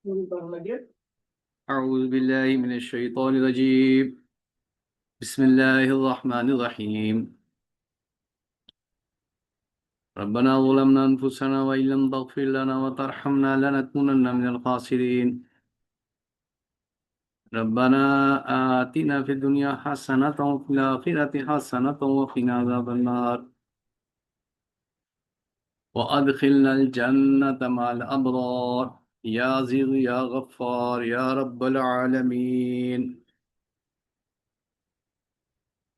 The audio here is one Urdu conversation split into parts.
أعوذ بالله من الشيطان الرجيم. بسم الله الرحمن الرحيم. ربنا ظلمنا أنفسنا وإن لم تغفر لنا وترحمنا لنكونن من الخاسرين. ربنا آتنا في الدنيا حسنة وفي الآخرة حسنة وقنا عذاب النار وأدخلنا الجنة مع الأبرار يا عزيز يا غفار يا رب العالمين.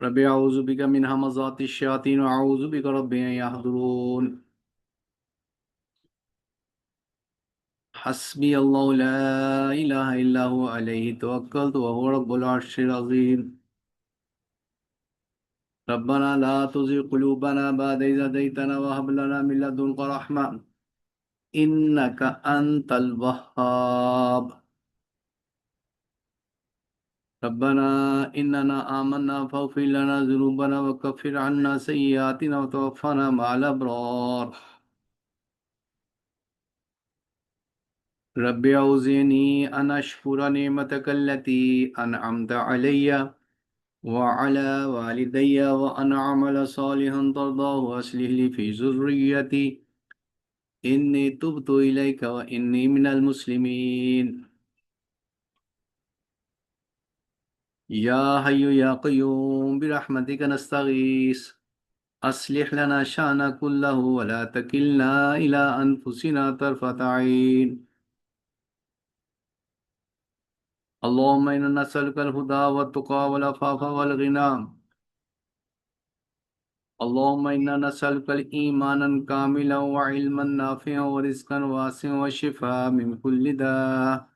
رب أعوذ بك من همزات الشياطين وأعوذ بك رب أن يحضرون. حسبي الله لا إله إلا هو عليه توكلت وهو رب العرش العظيم. ربنا لا تزغ قلوبنا بعد إذ هديتنا وهب لنا من لدنك رحمة إنك أنت الوهاب. ربنا إننا آمنا فاغفر لنا ذنوبنا وكفر عنا سيئاتنا وتوفنا مع الأبرار. رب أوزعني أن أشكر نعمتك التي أنعمت علي وعلى والدي وأن أعمل صالحا ترضاه وأصلح لي في ذريتي إني تبت إليك وإني من المسلمين. يا حي يا قيوم برحمتك نستغيث أصلح لنا شأن كله ولا تكلنا إلى أنفسنا طرفة عين. اللهم إنا نسألك الهدى والتقى والعفاف والغنى. اللهم إنا نسألك الإيمانا كاملا وعلما نافعا ورزقا واسعا وشفاء من كل داء.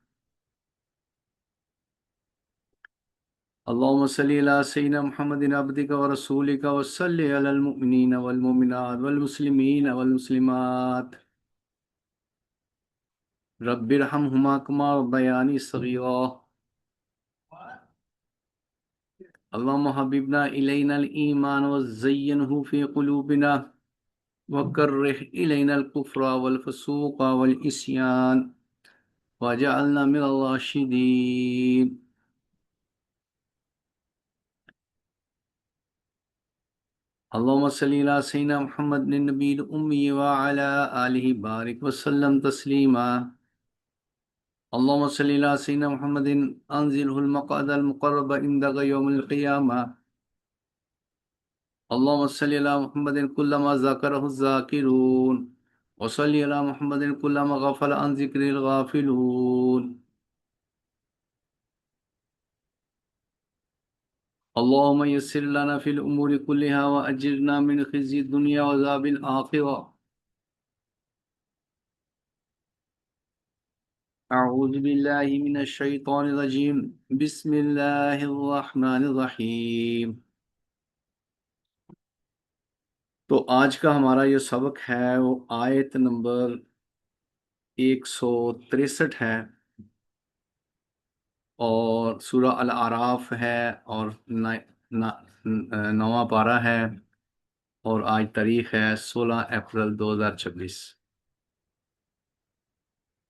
اللهم صل على سيدنا محمد عبدك ورسولك وصل على المؤمنين والمؤمنات والمسلمين والمسلمات. رب ارحمهما كما ربياني صغيرا. اللهم حببنا إلينا الإيمان وزينه في قلوبنا وكره إلينا الكفر والفسوق والعصيان وجعلنا من الراشدين. اللهم صل على سيدنا محمد النبي الأمي وعلى آله بارك وسلم تسليما. اللهم صل على سيدنا محمد أنزله المقعد المقرب عندك يوم القيامة. اللهم صل على محمد كلما ذكره الذاكرون وصل على محمد كلما غفل عن ذكر الغافلون. اللهم يسر لنا في الأمور كلها وأجرنا من خزي الدنيا وعذاب الآخرة. أعوذ بالله من الشيطان الرجيم بسم الله الرحمن الرحیم. تو آج کا ہمارا یہ سبق ہے وہ آیت نمبر 163 ہے اور سورہ الاعراف ہے اور 9واں پارہ ہے اور آج تاریخ ہے 16 اپریل 2026.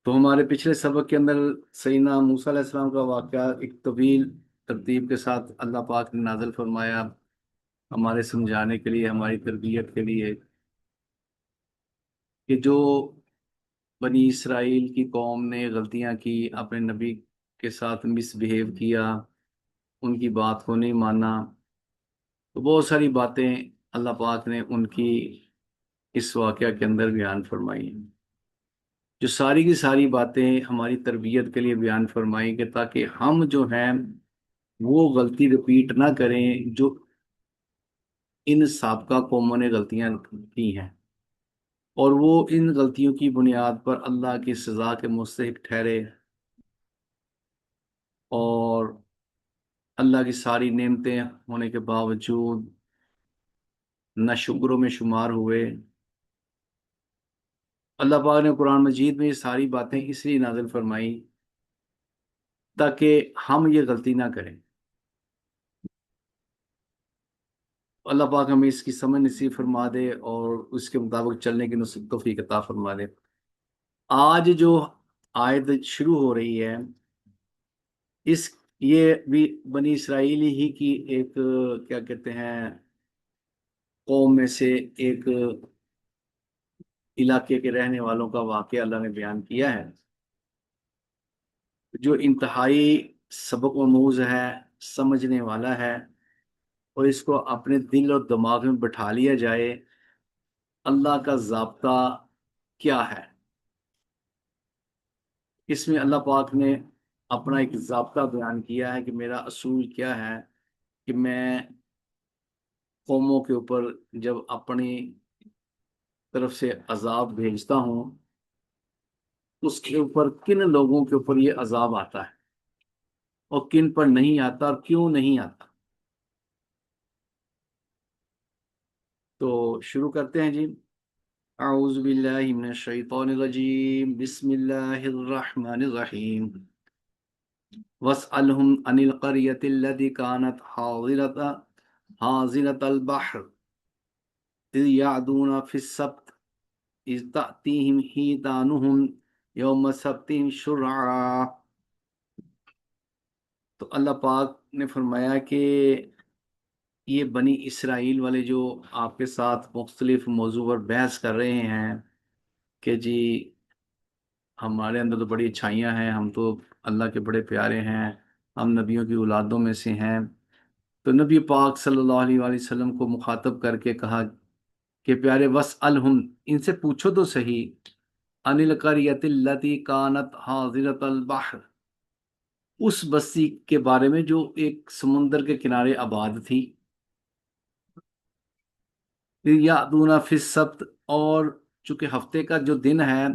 تو ہمارے پچھلے سبق کے اندر سیدنا موسیٰ علیہ السلام کا واقعہ ایک طویل ترتیب کے ساتھ اللہ پاک نے نازل فرمایا ہمارے سمجھانے کے لیے، ہماری تربیت کے لیے، کہ جو بنی اسرائیل کی قوم نے غلطیاں کی، اپنے نبی کے ساتھ مس بہیو کیا، ان کی بات کو نہیں مانا، تو بہت ساری باتیں اللہ پاک نے ان کی اس واقعہ کے اندر بیان فرمائی، جو ساری کی ساری باتیں ہماری تربیت کے لیے بیان فرمائی کہ تاکہ ہم جو ہیں وہ غلطی رپیٹ نہ کریں جو ان سابقہ قوموں نے غلطیاں کی ہیں، اور وہ ان غلطیوں کی بنیاد پر اللہ کی سزا کے مستحق ٹھہرے اور اللہ کی ساری نعمتیں ہونے کے باوجود نہ شکروں میں شمار ہوئے. اللہ پاک نے قرآن مجید میں یہ ساری باتیں اس لیے نازل فرمائی تاکہ ہم یہ غلطی نہ کریں. اللہ پاک ہمیں اس کی سمجھ نصیب فرما دے اور اس کے مطابق چلنے کی توفیق عطا فرما دے. آج جو آیت شروع ہو رہی ہے، اس یہ بھی بنی اسرائیلی ہی کی ایک کیا کہتے ہیں قوم میں سے ایک علاقے کے رہنے والوں کا واقعہ اللہ نے بیان کیا ہے، جو انتہائی سبق آموز ہے، سمجھنے والا ہے، اور اس کو اپنے دل اور دماغ میں بٹھا لیا جائے اللہ کا ضابطہ کیا ہے۔ اس میں اللہ پاک نے اپنا ایک ضابطہ بیان کیا ہے کہ میرا اصول کیا ہے، کہ میں قوموں کے اوپر جب اپنی طرف سے عذاب بھیجتا ہوں، اس کے اوپر کن لوگوں کے اوپر یہ عذاب آتا ہے اور کن پر نہیں آتا اور کیوں نہیں آتا۔ تو شروع کرتے ہیں جی۔ اعوذ باللہ من الشیطان الرجیم، بسم اللہ الرحمن الرحیم۔ واسألهم عن القرية التي كانت حاضرة البحر إذ يعدون في السبت إذ تأتيهم حيتانهم يوم سبتهم شرعا۔ تو اللہ پاک نے فرمایا کہ یہ بنی اسرائیل والے جو آپ کے ساتھ مختلف موضوع پر بحث کر رہے ہیں کہ جی ہمارے اندر تو بڑی اچھائیاں ہیں، ہم تو اللہ کے بڑے پیارے ہیں، ہم نبیوں کی اولادوں میں سے ہیں، تو نبی پاک صلی اللہ علیہ وآلہ وسلم کو مخاطب کر کے کہا کہ پیارے وَاسْأَلْهُمْ، ان سے پوچھو تو صحیح، عَنِ الْقَرْيَةِ الَّتِي كَانَتْ حَاضِرَةَ الْبَحْرِ، اس بستی کے بارے میں جو ایک سمندر کے کنارے آباد تھی، یعدون فی السبت، اور چونکہ ہفتے کا جو دن ہے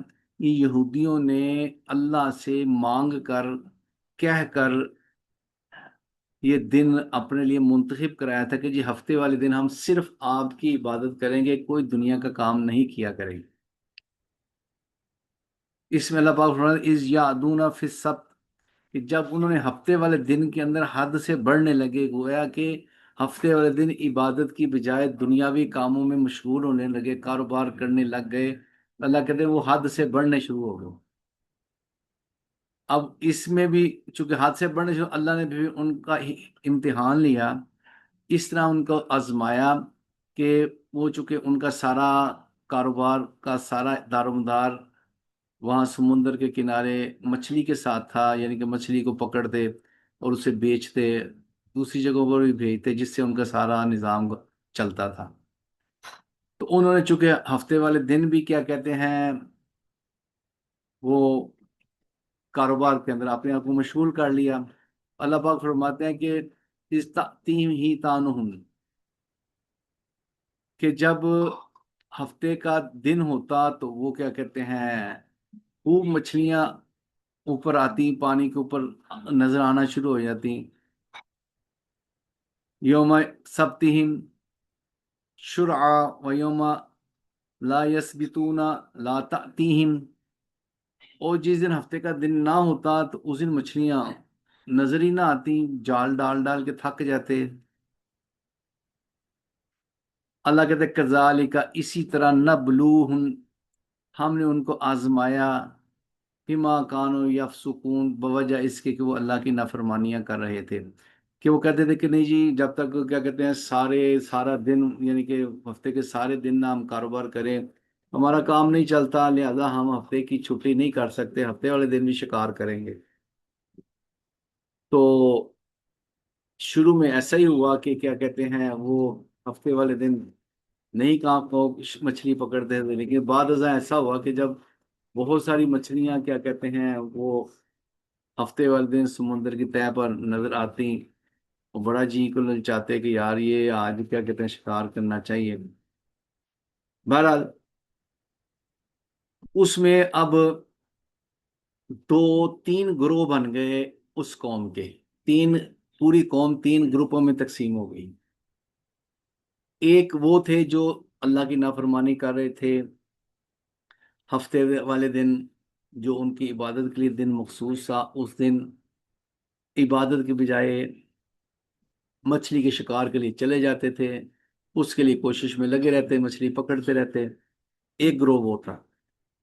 یہ یہودیوں نے اللہ سے مانگ کر کہہ کر یہ دن اپنے لیے منتخب کرایا تھا کہ جی ہفتے والے دن ہم صرف آپ کی عبادت کریں گے، کوئی دنیا کا کام نہیں کیا کریں گے۔ اس میں اللہ پاک فرماتے ہیں اذ یعدون فی السبت، کہ جب انہوں نے ہفتے والے دن کے اندر حد سے بڑھنے لگے، گویا کہ ہفتے والے دن عبادت کی بجائے دنیاوی کاموں میں مشغول ہونے لگے، کاروبار کرنے لگ گئے، اللہ کہتے ہیں وہ حد سے بڑھنے شروع ہو گئے۔ اب اس میں بھی چونکہ حد سے بڑھنے شروع، اللہ نے بھی ان کا امتحان لیا، اس طرح ان کو آزمایا کہ وہ چونکہ ان کا سارا کاروبار کا سارا دار و مدار وہاں سمندر کے کنارے مچھلی کے ساتھ تھا، یعنی کہ مچھلی کو پکڑتے اور اسے بیچتے، دوسری جگہوں پر بھی بھیجتے، جس سے ان کا سارا نظام چلتا تھا۔ تو انہوں نے چونکہ ہفتے والے دن بھی کیا کہتے ہیں وہ کاروبار کے اندر اپنے آپ کو مشغول کر لیا۔ اللہ پاک فرماتے ہیں کہ تیم ہی تانہم، کہ جب ہفتے کا دن ہوتا تو وہ کیا کہتے ہیں خوب مچھلیاں اوپر آتی، پانی کے اوپر نظر آنا شروع ہو جاتی۔ یوم سبتہم شرعا و یوم لا یسبتون لا تأتیہم، اور جس دن ہفتے کا دن نہ ہوتا تو اس دن مچھلیاں نظر ہی نہ آتی، جال ڈال ڈال کے تھک جاتے۔ اللہ کہتے کذالک، اسی طرح نبلوہم، ہم نے ان کو آزمایا، بما کانوا یفسقون، بوجہ اس کے کہ وہ اللہ کی نافرمانیاں کر رہے تھے، کہ وہ کہتے تھے کہ نہیں جی جب تک کیا کہتے ہیں سارا دن، یعنی کہ ہفتے کے سارے دن نہ ہم کاروبار کریں ہمارا کام نہیں چلتا، لہذا ہم ہفتے کی چھٹی نہیں کر سکتے، ہفتے والے دن بھی شکار کریں گے۔ تو شروع میں ایسا ہی ہوا کہ کیا کہتے ہیں وہ ہفتے والے دن نہیں کہاں کو مچھلی پکڑتے تھے، لیکن بعد ازاں ایسا ہوا کہ جب بہت ساری مچھلیاں کیا کہتے ہیں وہ ہفتے والے دن سمندر کی تہہ پر نظر آتی، وہ بڑا جی کو للچاتے کہ یار یہ آج کیا کہتے ہیں شکار کرنا چاہیے۔ بہرحال اس میں اب تین گروہ بن گئے اس قوم کے، پوری قوم تین گروپوں میں تقسیم ہو گئی۔ ایک وہ تھے جو اللہ کی نافرمانی کر رہے تھے، ہفتے والے دن جو ان کی عبادت کے لیے دن مخصوص تھا، اس دن عبادت کے بجائے مچھلی کے شکار کے لیے چلے جاتے تھے، اس کے لیے کوشش میں لگے رہتے، مچھلی پکڑتے رہتے۔ ایک گروہ وہ تھا۔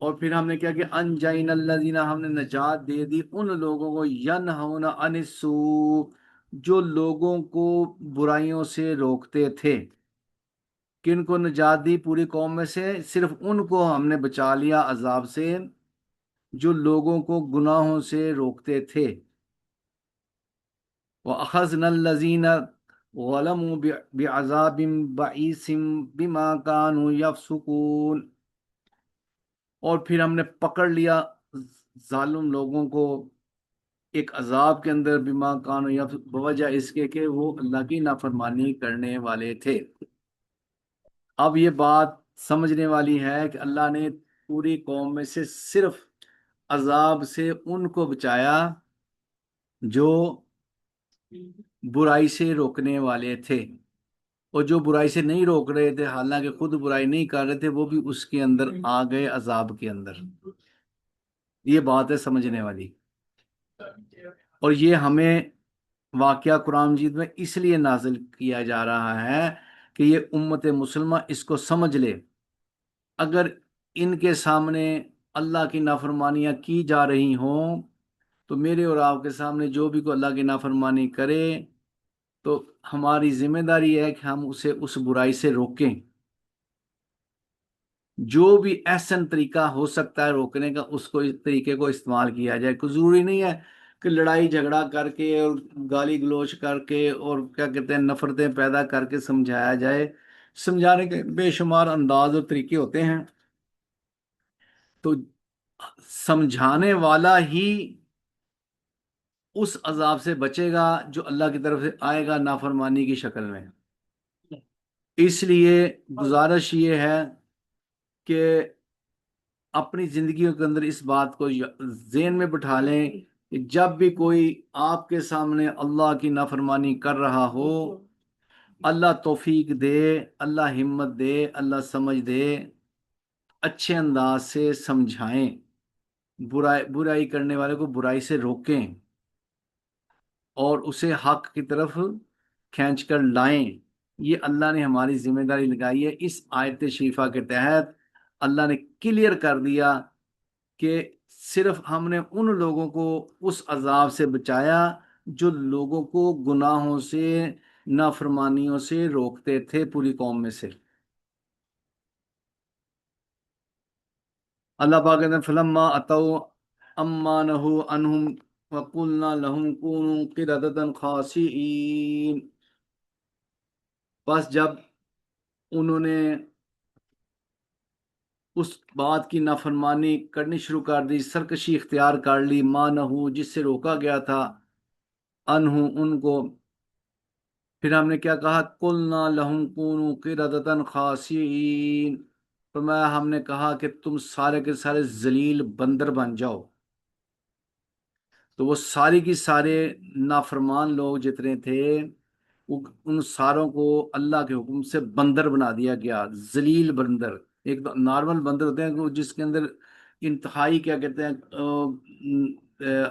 اور پھر ہم نے کیا کہ انجین الذین، ہم نے نجات دے دی ان لوگوں کو، ینہون عن السوء، جو لوگوں کو برائیوں سے روکتے تھے۔ کن کو نجات دی؟ پوری قوم میں سے صرف ان کو ہم نے بچا لیا عذاب سے جو لوگوں کو گناہوں سے روکتے تھے۔ وَأَخَذْنَا الَّذِينَ ظَلَمُوا بِعَذَابٍ بَئِيسٍ بِمَا كَانُوا يَفْسُقُونَ، اور پھر ہم نے پکڑ لیا ظالم لوگوں کو ایک عذاب کے اندر، بما کانوا بوجہ اس کے کہ وہ اللہ کی نافرمانی کرنے والے تھے۔ اب یہ بات سمجھنے والی ہے کہ اللہ نے پوری قوم میں سے صرف عذاب سے ان کو بچایا جو برائی سے روکنے والے تھے، اور جو برائی سے نہیں روک رہے تھے، حالانکہ خود برائی نہیں کر رہے تھے، وہ بھی اس کے اندر آ گئے عذاب کے اندر۔ یہ بات ہے سمجھنے والی، اور یہ ہمیں واقعہ قرآن مجید میں اس لیے نازل کیا جا رہا ہے کہ یہ امت مسلمہ اس کو سمجھ لے۔ اگر ان کے سامنے اللہ کی نافرمانیاں کی جا رہی ہوں تو میرے اور آپ کے سامنے جو بھی کوئی اللہ کی نافرمانی کرے تو ہماری ذمہ داری ہے کہ ہم اسے اس برائی سے روکیں۔ جو بھی احسن طریقہ ہو سکتا ہے روکنے کا، اس کو اس طریقے کو استعمال کیا جائے۔ کوئی ضروری نہیں ہے کہ لڑائی جھگڑا کر کے اور گالی گلوچ کر کے اور کیا کہتے ہیں نفرتیں پیدا کر کے سمجھایا جائے۔ سمجھانے کے بے شمار انداز اور طریقے ہوتے ہیں، تو سمجھانے والا ہی اس عذاب سے بچے گا جو اللہ کی طرف سے آئے گا نافرمانی کی شکل میں۔ اس لیے گزارش یہ ہے کہ اپنی زندگیوں کے اندر اس بات کو ذہن میں بٹھا لیں کہ جب بھی کوئی آپ کے سامنے اللہ کی نافرمانی کر رہا ہو، اللہ توفیق دے، اللہ ہمت دے، اللہ سمجھ دے، اچھے انداز سے سمجھائیں، برائی کرنے والے کو برائی سے روکیں اور اسے حق کی طرف کھینچ کر لائیں۔ یہ اللہ نے ہماری ذمہ داری لگائی ہے۔ اس آیت شریفہ کے تحت اللہ نے کلیئر کر دیا کہ صرف ہم نے ان لوگوں کو اس عذاب سے بچایا جو لوگوں کو گناہوں سے، نافرمانیوں سے روکتے تھے پوری قوم میں سے۔ اللہ پاک کہتے ہیں فلما اتوا اما نہوا عنہم وقلنا لهم كونوا قردة خاسئین، بس جب انہوں نے اس بات کی نافرمانی کرنی شروع کر دی، سرکشی اختیار کر لی، ما نہو جس سے روکا گیا تھا، انہو ان کو، پھر ہم نے کیا کہا، قلنا لهم كونوا قردة خاسئین، فرمایا ہم نے کہا کہ تم سارے کے سارے ذلیل بندر بن جاؤ۔ تو وہ ساری کی سارے نافرمان لوگ جتنے تھے ان ساروں کو اللہ کے حکم سے بندر بنا دیا گیا، ذلیل بندر۔ ایک نارمل بندر ہوتے ہیں جس کے اندر انتہائی کیا کہتے ہیں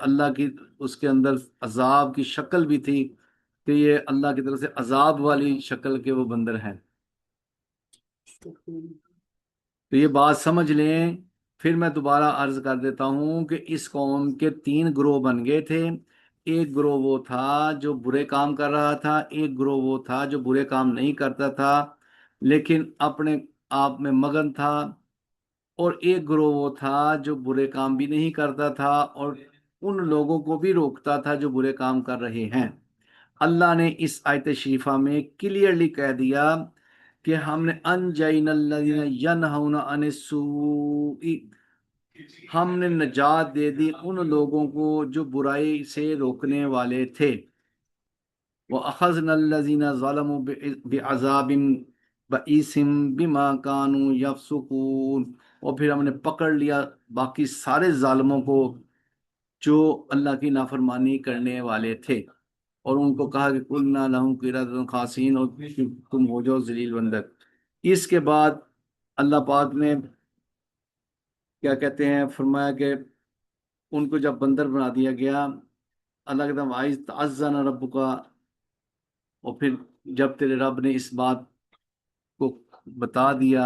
اللہ کی اس کے اندر عذاب کی شکل بھی تھی کہ یہ اللہ کی طرف سے عذاب والی شکل کے وہ بندر ہیں۔ تو یہ بات سمجھ لیں۔ پھر میں دوبارہ عرض کر دیتا ہوں کہ اس قوم کے 3 گروہ بن گئے تھے۔ ایک گروہ وہ تھا جو برے کام کر رہا تھا، ایک گروہ وہ تھا جو برے کام نہیں کرتا تھا لیکن اپنے آپ میں مگن تھا، اور ایک گروہ وہ تھا جو برے کام بھی نہیں کرتا تھا اور ان لوگوں کو بھی روکتا تھا جو برے کام کر رہے ہیں۔ اللہ نے اس آیت شریفہ میں کلیئرلی کہہ دیا کہ ہم نے انجین الذین ینہون عن السوء، ہم نے نجات دے دی ان لوگوں کو جو برائی سے روکنے والے تھے۔ وَأَخَذْنَا الَّذِينَ ظَلَمُوا بِعَذَابٍ بَئِيسٍ بِمَا كَانُوا يَفْسُقُونَ، اور پھر ہم نے پکڑ لیا باقی سارے ظالموں کو جو اللہ کی نافرمانی کرنے والے تھے، اور ان کو کہا کہ قُلْنَا لَهُمْ قِرَدَةً خَاسِئِينَ، اور تم ہو جاؤ ذلیل بندر۔ اس کے بعد اللہ پاک نے کیا کہتے ہیں فرمایا کہ ان کو جب بندر بنا دیا گیا، اللہ کہتا ہے وَإِذْ تَأَذَّنَ رَبُّكَ، اور پھر جب تیرے رب نے اس بات کو بتا دیا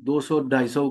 200 250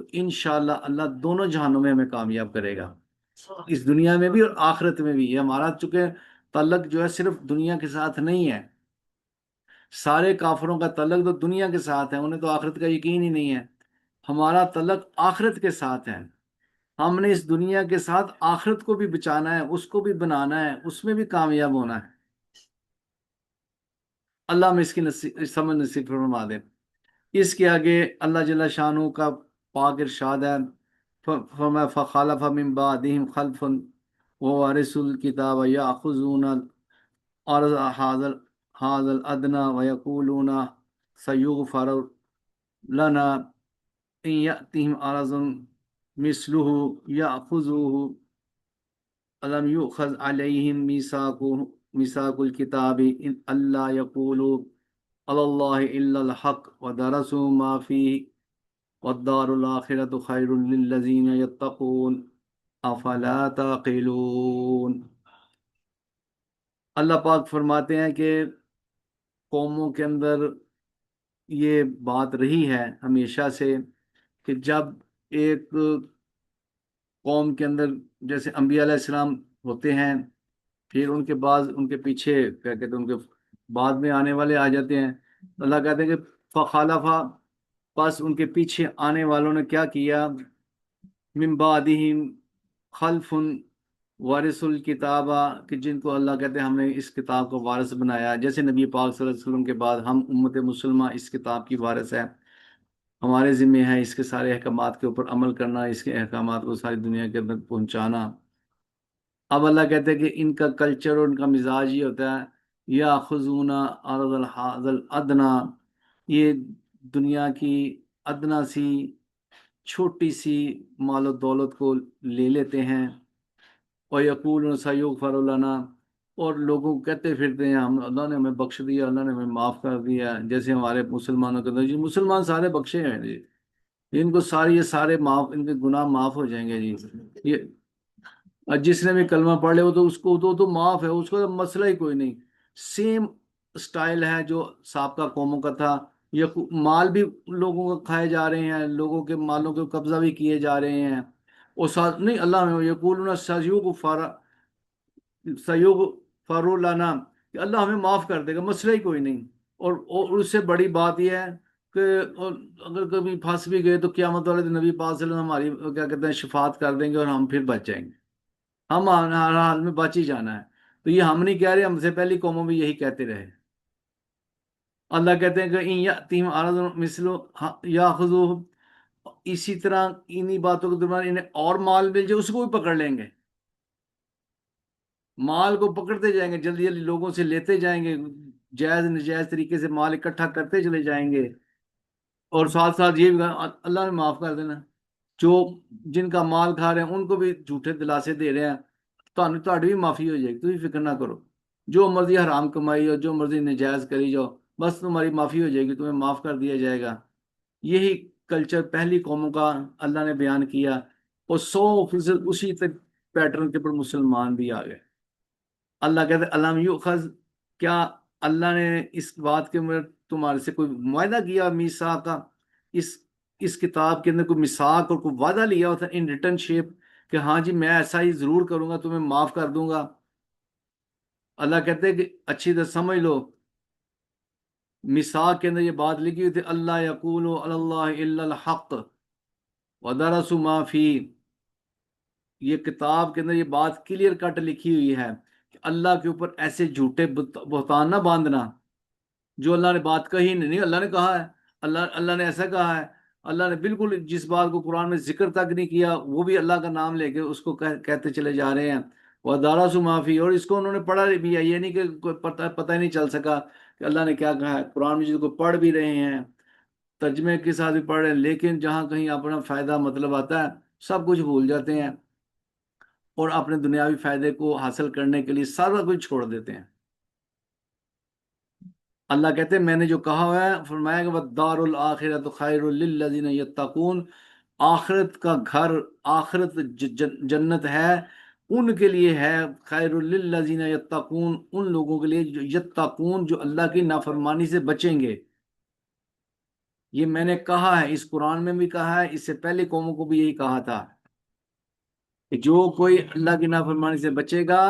تو انشاءاللہ اللہ دونوں جہانوں میں ہمیں کامیاب کرے گا، اس دنیا میں بھی اور آخرت میں بھی۔ یہ ہمارا چونکہ تعلق جو ہے صرف دنیا کے ساتھ نہیں ہے، سارے کافروں کا تعلق تو دنیا کے ساتھ ہے، انہیں تو آخرت کا یقین ہی نہیں ہے۔ ہمارا تعلق آخرت کے ساتھ ہے، ہم نے اس دنیا کے ساتھ آخرت کو بھی بچانا ہے، اس کو بھی بنانا ہے، اس میں بھی کامیاب ہونا ہے۔ اللہ میں اس کی سمجھ نصیب فرما دے۔ اس کے آگے اللہ جل شانہ کا پاک ارشاد ہے، فرمایا فخلف من بعدہم خلف وورثوا الکتاب یاخذون عرض هذا الادنى ويقولون سيغفر لنا ان يأتهم عرض مثله يأخذوه الم يؤخذ عليهم ميثاق الكتاب ان الا يقولوا على الله الا الحق ودرسوا ما فيه والدار الآخرة خير للذين يتقون افلا تعقلون۔ اللہ پاک فرماتے ہیں کہ قوموں کے اندر یہ بات رہی ہے ہمیشہ سے کہ جب ایک قوم کے اندر جیسے انبیاء علیہ السلام ہوتے ہیں، پھر ان کے بعد ان کے پیچھے کیا کہتے ہیں، ان کے بعد میں آنے والے آ جاتے ہیں، اللہ کہتے ہیں کہ فخالفا، پس ان کے پیچھے آنے والوں نے کیا کیا، من بعدہم خلف وارث الکتابہ، کہ جن کو اللہ کہتے ہیں ہم نے اس کتاب کو وارث بنایا، جیسے نبی پاک صلی اللہ علیہ وسلم کے بعد ہم امت مسلمہ اس کتاب کی وارث ہے، ہمارے ذمہ ہے اس کے سارے احکامات کے اوپر عمل کرنا، اس کے احکامات کو ساری دنیا کے اندر پہنچانا۔ اب اللہ کہتے ہیں کہ ان کا کلچر اور ان کا مزاج یہ ہوتا ہے، یا خزون عرض الادنا، یہ دنیا کی ادنا سی چھوٹی سی مال و دولت کو لے لیتے ہیں، اور یقولون سیغفر لنا، اور لوگوں کو کہتے پھرتے ہیں ہم اللہ نے ہمیں بخش دیا، اللہ نے ہمیں معاف کر دیا، جیسے ہمارے مسلمانوں کے اندر جی مسلمان سارے بخشے ہیں جی، ان کو سارے یہ سارے معاف، ان کے گناہ معاف ہو جائیں گے جی، یہ اور جس نے بھی کلمہ پڑھ لے وہ تو اس کو تو معاف ہے، اس کو تو مسئلہ ہی کوئی نہیں۔ سیم سٹائل ہے جو سابقہ قوموں کا تھا، یہ مال بھی لوگوں کو کھائے جا رہے ہیں، لوگوں کے مالوں کے قبضہ بھی کیے جا رہے ہیں، اور ساتھ نہیں اللہ میں یقولون سیغفر لنا، کہ اللہ ہمیں معاف کر دے گا، مسئلہ ہی کوئی نہیں۔ اور اس سے بڑی بات یہ ہے کہ اگر کبھی پھنس بھی گئے تو قیامت والے دن نبی پاک صلی اللہ علیہ وسلم ہماری کیا کہتے ہیں شفاعت کر دیں گے اور ہم پھر بچ جائیں گے، ہم ہر حال میں بچ ہی جانا ہے۔ تو یہ ہم نہیں کہہ رہے، ہم سے پہلی قوموں بھی یہی کہتے رہے۔ اللہ کہتے ہیں کہ ان یاتہم عرض مثل یاخذوہ، اسی طرح انہی باتوں کے درمیان انہیں اور مال مل جائے اس کو بھی پکڑ لیں گے، مال کو پکڑتے جائیں گے، جلدی جلدی لوگوں سے لیتے جائیں گے، جائز نجائز طریقے سے مال اکٹھا کرتے چلے جائیں گے، اور ساتھ ساتھ یہ بھی اللہ نے معاف کر دینا، جو جن کا مال کھا رہے ہیں ان کو بھی جھوٹے دلاسے دے رہے ہیں تہاڈی بھی معافی ہو جائے گی، تم فکر نہ کرو، جو مرضی حرام کمائی اور جو مرضی نجائز کری جاؤ، بس تمہاری معافی ہو جائے گی، تمہیں معاف کر دیا جائے گا۔ یہی کلچر پہلی قوموں کا اللہ نے بیان کیا، اور 100% اسی پیٹرن کے پر مسلمان بھی آ گئے۔ اللہ کہتے علم یؤخذ، کیا اللہ نے اس بات کے اندر تمہارے سے کوئی معاہدہ کیا، میثاق کا، اس کتاب کے اندر کوئی میثاق اور کوئی وعدہ لیا ہوتا ان ریٹن شیپ کہ ہاں جی میں ایسا ہی ضرور کروں گا، تمہیں معاف کر دوں گا؟ اللہ کہتے ہیں کہ اچھی طرح سمجھ لو، میثاق کے اندر یہ بات لکھی ہوئی تھی، اللہ یقولوا علی اللہ الا الحق ودرسوا ما فیہ، یہ کتاب کے اندر یہ بات کلیئر کٹ لکھی ہوئی ہے کہ اللہ کے اوپر ایسے جھوٹے بہتان نہ باندھنا جو اللہ نے بات کہی نہیں، اللہ نے کہا ہے، اللہ نے ایسا کہا ہے، اللہ نے بالکل جس بات کو قرآن میں ذکر تک نہیں کیا وہ بھی اللہ کا نام لے کے اس کو کہتے چلے جا رہے ہیں، وہ دارا سو معافی، اور اس کو انہوں نے پڑھا بھی ہے، یہ نہیں کہ کوئی پتہ ہی نہیں چل سکا کہ اللہ نے کیا کہا ہے، قرآن مجید کو پڑھ بھی رہے ہیں، ترجمے کے ساتھ بھی پڑھ رہے ہیں، لیکن جہاں کہیں اپنا فائدہ مطلب آتا ہے سب کچھ بھول جاتے ہیں اور اپنے دنیاوی فائدے کو حاصل کرنے کے لیے سارا کچھ چھوڑ دیتے ہیں۔ اللہ کہتے ہیں میں نے جو کہا ہوا ہے، فرمایا کہ وَالدَّارُ الْآخِرَةُ خَيْرٌ لِّلَّذِينَ يَتَّقُونَ، آخرت کا گھر، آخرت جنت ہے ان کے لیے ہے، خیر للذین یتقون، ان لوگوں کے لیے جو یتقون، جو اللہ کی نافرمانی سے بچیں گے۔ یہ میں نے کہا ہے، اس قرآن میں بھی کہا ہے، اس سے پہلے قوموں کو بھی یہی کہا تھا کہ جو کوئی اللہ کی نافرمانی سے بچے گا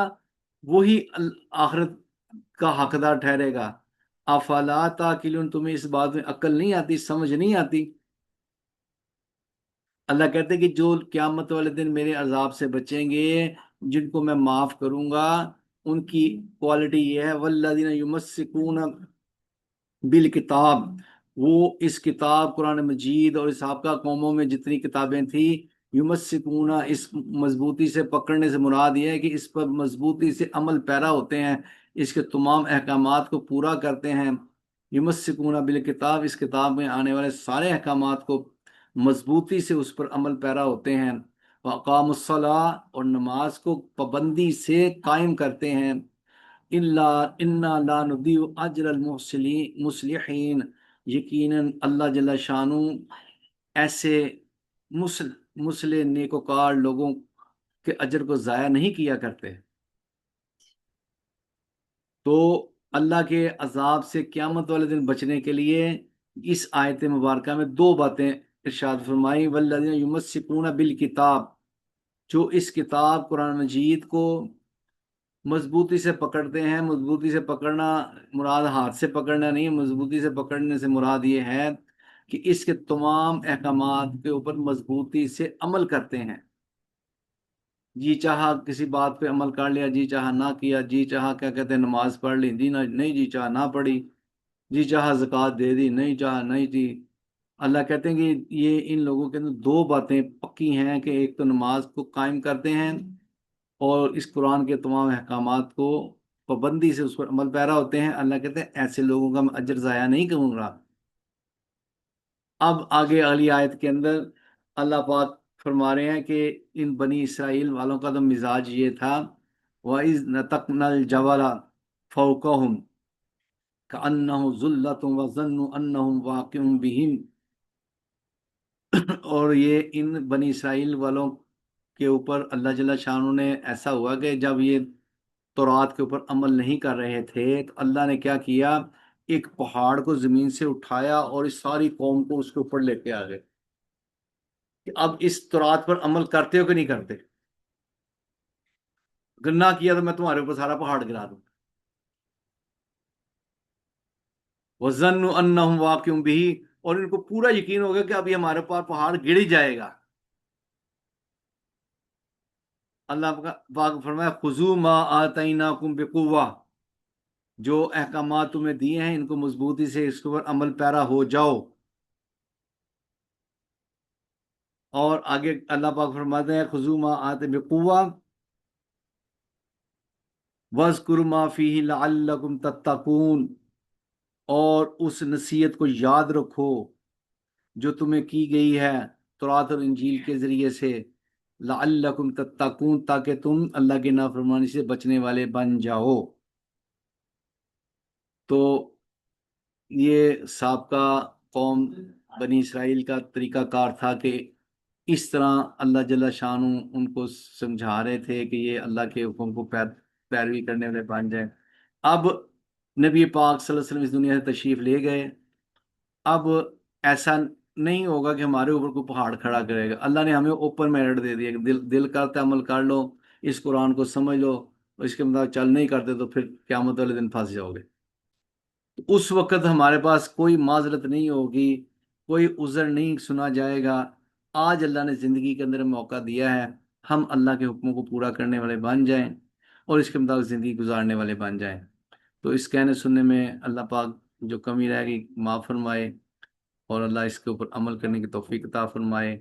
وہی آخرت کا حقدار ٹھہرے گا۔ افلا تاقلون، تمہیں اس بات میں عقل نہیں آتی، سمجھ نہیں آتی؟ اللہ کہتے کہ جو قیامت والے دن میرے عذاب سے بچیں گے، جن کو میں معاف کروں گا، ان کی کوالٹی یہ ہے والذین یمسکون بالکتاب، وہ اس کتاب قرآن مجید اور اس سابقہ قوموں میں جتنی کتابیں تھیں، یمسکون، اس مضبوطی سے پکڑنے سے مراد یہ ہے کہ اس پر مضبوطی سے عمل پیرا ہوتے ہیں، اس کے تمام احکامات کو پورا کرتے ہیں۔ یمسکون بالکتاب، اس کتاب میں آنے والے سارے احکامات کو مضبوطی سے اس پر عمل پیرا ہوتے ہیں۔ وقام الصلاۃ، اور نماز کو پابندی سے قائم کرتے ہیں۔ انا لا نضيع اجر المصلحین، یقیناً اللہ جل شانہ ایسے مصلح نیکوکار لوگوں کے اجر کو ضائع نہیں کیا کرتے۔ تو اللہ کے عذاب سے قیامت والے دن بچنے کے لیے اس آیت مبارکہ میں دو باتیں ارشاد فرمائی، والذین یمسکون بالکتاب، جو اس کتاب قرآن مجید کو مضبوطی سے پکڑتے ہیں۔ مضبوطی سے پکڑنا مراد ہاتھ سے پکڑنا نہیں، مضبوطی سے پکڑنے سے مراد یہ ہے کہ اس کے تمام احکامات کے اوپر مضبوطی سے عمل کرتے ہیں۔ جی چاہا کسی بات پہ عمل کر لیا، جی چاہا نہ کیا، جی چاہا کیا کہتے ہیں نماز پڑھ لی، جی نہیں، جی چاہا نہ پڑھی، جی چاہا زکوٰۃ دے دی، نہیں چاہا نہیں دی۔ اللہ کہتے ہیں کہ یہ ان لوگوں کے اندر دو باتیں پکی ہیں کہ ایک تو نماز کو قائم کرتے ہیں اور اس قرآن کے تمام احکامات کو پابندی سے اس پر عمل پیرا ہوتے ہیں۔ اللہ کہتے ہیں ایسے لوگوں کا میں اجر ضائع نہیں کروں گا۔ اب آگے اگلی آیت کے اندر اللہ پاک فرما رہے ہیں کہ ان بنی اسرائیل والوں کا تو مزاج یہ تھا، وَإِذْ نَتَقْنَا الْجَبَلَ فَوْقَهُمْ كَأَنَّهُ ظُلَّةٌ وَظَنُّوا أَنَّهُمْ وَاقِعٌ بِهِمْ۔ اور یہ ان بنی اسرائیل والوں کے اوپر اللہ جل شانہ نے ایسا ہوا کہ جب یہ تورات کے اوپر عمل نہیں کر رہے تھے تو اللہ نے کیا کیا، ایک پہاڑ کو زمین سے اٹھایا اور اس ساری قوم کو اس کے اوپر لے کے آ گئے کہ اب اس تورات پر عمل کرتے ہو کہ نہیں کرتے؟ اگر نہ کیا تو میں تمہارے اوپر سارا پہاڑ گرا دوں۔ وَظَنُّوا أَنَّهُمْ وَاقِعٌ بِهِ، اور ان کو پورا یقین ہو گیا کہ اب یہ ہمارے اوپر پہاڑ گر ہی جائے گا۔ اللہ پاک فرمایا خُذُوا مَا آتَيْنَاكُمْ بِقُوَّةٍ، جو احکامات تمہیں دیے ہیں ان کو مضبوطی سے اس کے اوپر عمل پیرا ہو جاؤ۔ اور آگے اللہ پاک فرماتے ہیں خُذُوا مَا آتَيْنَاكُمْ بِقُوَّةٍ وَاذْكُرُوا مَا فِيهِ لَعَلَّكُمْ تَتَّقُونَ، اور اس نصیحت کو یاد رکھو جو تمہیں کی گئی ہے تورات اور انجیل کے ذریعے سے، لعلکم تتقون، تاکہ تم اللہ کی نافرمانی سے بچنے والے بن جاؤ۔ تو یہ سابقہ قوم بنی اسرائیل کا طریقہ کار تھا کہ اس طرح اللہ جل شانہ ان کو سمجھا رہے تھے کہ یہ اللہ کے حکم کو پیروی کرنے والے بن جائیں۔ اب نبی پاک صلی اللہ علیہ وسلم اس دنیا سے تشریف لے گئے، اب ایسا نہیں ہوگا کہ ہمارے اوپر کوئی پہاڑ کھڑا کرے گا۔ اللہ نے ہمیں اوپن میرٹ دے دیا کہ دل کرتا ہے عمل کر لو، اس قرآن کو سمجھ لو، اور اس کے مطابق چل نہیں کرتے تو پھر قیامت والے دن پھنس جاؤ گے۔ تو اس وقت ہمارے پاس کوئی معذرت نہیں ہوگی، کوئی عذر نہیں سنا جائے گا۔ آج اللہ نے زندگی کے اندر موقع دیا ہے، ہم اللہ کے حکموں کو پورا کرنے والے بن جائیں اور اس کے مطابق زندگی گزارنے والے بن جائیں۔ تو اس کہنے سننے میں اللہ پاک جو کمی رہے گی معاف فرمائے، اور اللہ اس کے اوپر عمل کرنے کی توفیق عطا فرمائے۔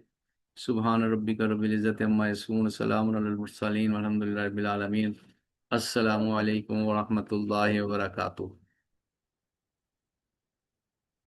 سبحان ربک رب العزت عما یصفون، سلام علی المرسلین والحمد للہ رب العالمین۔ السلام علیکم ورحمۃ اللہ وبرکاتہ۔